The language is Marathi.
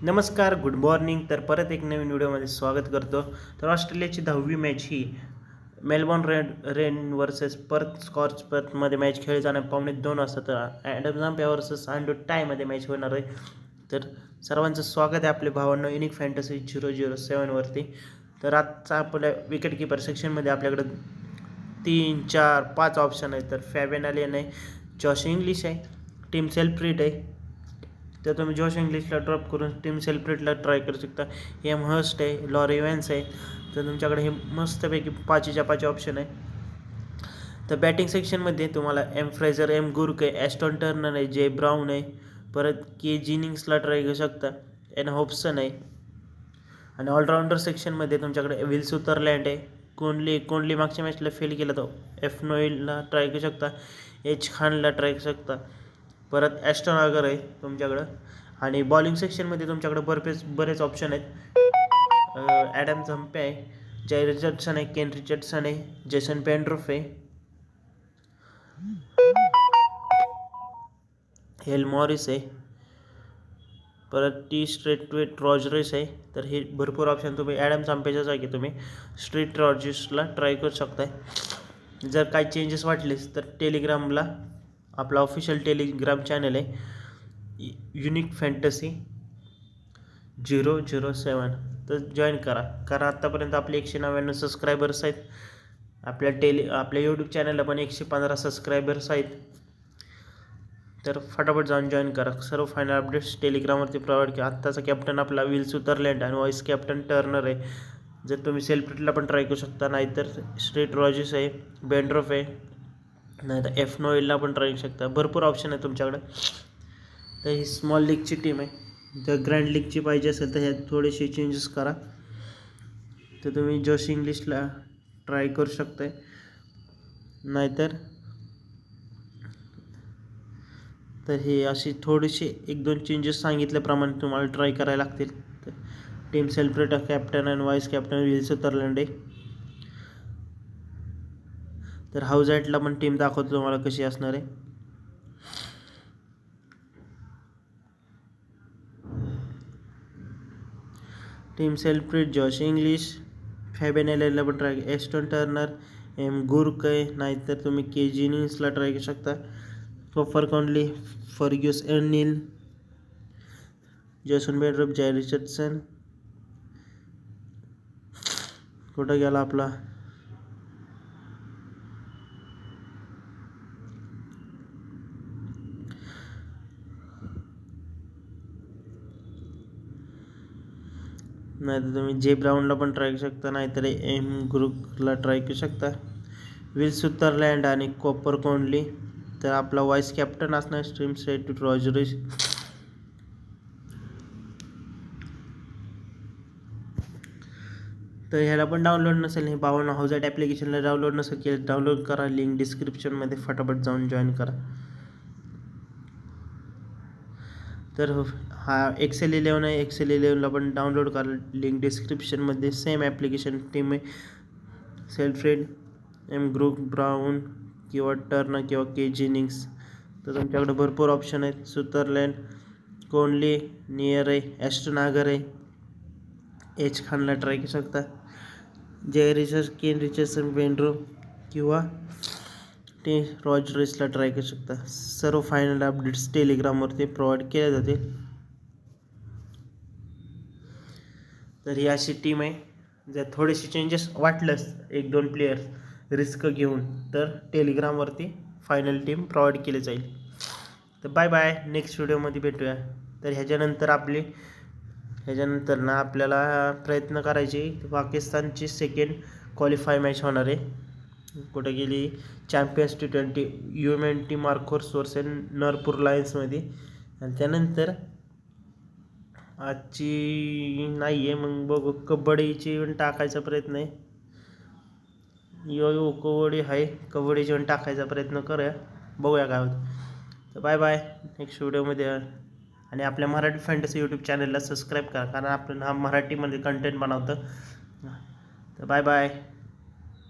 नमस्कार, गुड मॉर्निंग. तर परत एक नवीन व्हिडिओमध्ये स्वागत करतो. तर ऑस्ट्रेलियाची 10वी मॅच ही मेलबॉर्न रेन वर्सेस पर्थ स्कॉच पर्थमध्ये मॅच खेळली जाणार 1:45 वाजता. तर ॲडम झांप्या वर्सेस अँड्रू टायमध्ये मॅच होणार आहे. तर सर्वांचं स्वागत आहे आपल्या भावांनो युनिक फॅन्टसी 007वरती. तर आजचा आपल्या विकेट किपर सेक्शनमध्ये आपल्याकडं 3, 4, 5 ऑप्शन आहेत. तर फॅबियन ॲलिन आहे, जॉश इंग्लिश आहे, टीम सेल्फ्रीड आहे. तर तुम्ही जॉश इंग्लिशला ड्रॉप करून टीम सेल्फ्रेटला ट्राय करू शकता. एम हर्स्ट आहे, लॉरी इव्हन्स आहे. तर तुमच्याकडे हे मस्तपैकी 5च्या 5 ऑप्शन आहे. तर बॅटिंग सेक्शनमध्ये तुम्हाला एम फ्रेझर, एम गुर्क आहे, ॲस्टॉन टर्नर आहे, जे ब्राऊन आहे, परत के जिनिंग्सला ट्राय करू शकता, एन हॉब्सन आहे. आणि ऑलराऊंडर सेक्शनमध्ये तुमच्याकडे विल सुथरलँड आहे, कोहली मागच्या मॅचला फेल केला तो एफ नोईलला ट्राय करू शकता, एच खानला ट्राय करू शकता, परत ॲस्टन आगर आहे तुमच्याकडं. आणि बॉलिंग सेक्शनमध्ये तुमच्याकडे बरेच ऑप्शन आहेत. ॲडम झंपे आहे, जय रिचर्डसन आहे, केन रिचर्डसन आहे, जेसन पेंड्रोफ आहे, हेल मॉरिस आहे, परत टी स्ट्रेटवेट रॉजरेस आहे. तर हे भरपूर ऑप्शन तुम्ही ॲडम झंपेच्या जागी तुम्ही स्ट्रीट रॉजर्सला ट्राय करू शकताय. जर काही चेंजेस वाटलेस तर टेलिग्रामला आपला ऑफिशियल टेलिग्राम चॅनल आहे युनिक फॅन्टसी 007. तर जॉईन करा, कारण आत्तापर्यंत आपले 199 सबस्क्रायबर्स आहेत. आपल्या यूट्यूब चॅनलला पण 115 सबस्क्रायबर्स आहेत. तर फटाफट जाऊन जॉईन करा. सर्व फायनल अपडेट्स टेलिग्रामवरती प्रोव्हाइड केला. आत्ताचा कॅप्टन आपला विल सुथरलँड आणि व्हाईस कॅप्टन टर्नर आहे. जर तुम्ही सेल्फ्रेटला पण ट्राय करू शकता, नाहीतर स्ट्रीट रॉजेस आहे, बेंड्रॉफ आहे, नाहीतर एफ नोईलला पण ट्राय करू शकता. भरपूर ऑप्शन आहे तुमच्याकडे. तर ही स्मॉल लीगची टीम आहे. जर ग्रँड लीगची पाहिजे असेल तर ह्यात थोडेसे चेंजेस करा. तर तुम्ही जॉश इंग्लिशला ट्राय करू शकताय, नाहीतर तर हे अशी थोडेसे 1-2 चेंजेस सांगितल्याप्रमाणे तुम्हाला ट्राय करायला लागतील. तर टीम सेल्फ्रेट कॅप्टन आणि व्हाईस कॅप्टन विल सुथरलँड आहे. तर हाऊस ॲटला पण टीम दाखवतो तुम्हाला कशी असणार आहे. टीम सेल्फ्रेट जॉश इंग्लिश, फॅबियन ॲलिनला पण ट्राय, ॲस्टन टर्नर, एम गुर्क आहे, नाहीतर तुम्ही के जिनिंग्सला ट्राय करू शकता, कोफर कॉन्ली, फर्ग्युस एर्निल, जेसन बेंड्रॉफ, जय रिचर्डसन, कुठं गेला आपला नाहीतर तुम्ही जे ब्राऊनला पण ट्राय करू शकता, नाहीतर एम ग्रुकला ट्राय करू शकता, विल सुथरलँड आणि कॉपर कॉन्ली. तर आपला व्हाईस कॅप्टन असणार स्ट्रीम सेट रॉजरेस. तर ह्याला पण डाउनलोड नसेल, हे भावांनो हाऊस ॲप्लिकेशनला डाउनलोड नसेल केलं, डाउनलोड करा. लिंक डिस्क्रिप्शनमध्ये फटाफट जाऊन जॉईन करा. तर हा एक्सेल 11 आहे, एक्सेल 11ला पण डाउनलोड करा. लिंक डिस्क्रिप्शनमध्ये. सेम ॲप्लिकेशन टीम आहे, सेल्फ्रेड, एम ग्रुक, ब्राऊन किंवा टर्न किंवा के जिनिंग्स. तर तुमच्याकडे भरपूर ऑप्शन आहेत. सुथरलँड, कोहली, नियर आहे, ॲस्टन आगर आहे, एच खानला ट्राय करू शकता, जे केन रिचर्डसन, बेंड्रो किंवा ते रॉजरेसला ट्राय करू शकता. सर्व फायनल अपडेट्स टेलिग्रामवरती प्रोव्हाइड केल्या जातील. तर ही अशी टीम आहे. जर थोडेसे चेंजेस वाटलंच 1-2 प्लेयर्स रिस्क घेऊन, तर टेलिग्रामवरती फायनल टीम प्रोव्हाइड केली जाईल. तर बाय बाय, नेक्स्ट व्हिडिओमध्ये भेटूया. तर ह्याच्यानंतर ना आपल्याला प्रयत्न करायचे. पाकिस्तानची सेकंड क्वालिफाय मॅच होणार आहे. कुठे गेली, champions T20 UMNT Markhors versus नरपूर लायन्समध्ये. आणि त्यानंतर आजची नाही आहे, मग बघू कबड्डीची पण टाकायचा प्रयत्न आहे. कबड्डी आहे, कबड्डीची पण टाकायचा प्रयत्न करूया, बघूया काय होतं. तर बाय बाय, नेक्स्ट व्हिडिओमध्ये. आणि आपल्या मराठी फॅन्टसी यूट्यूब चॅनलला सबस्क्राईब करा, कारण आपण हा मराठीमध्ये कंटेंट बनवतं. तर बाय बाय.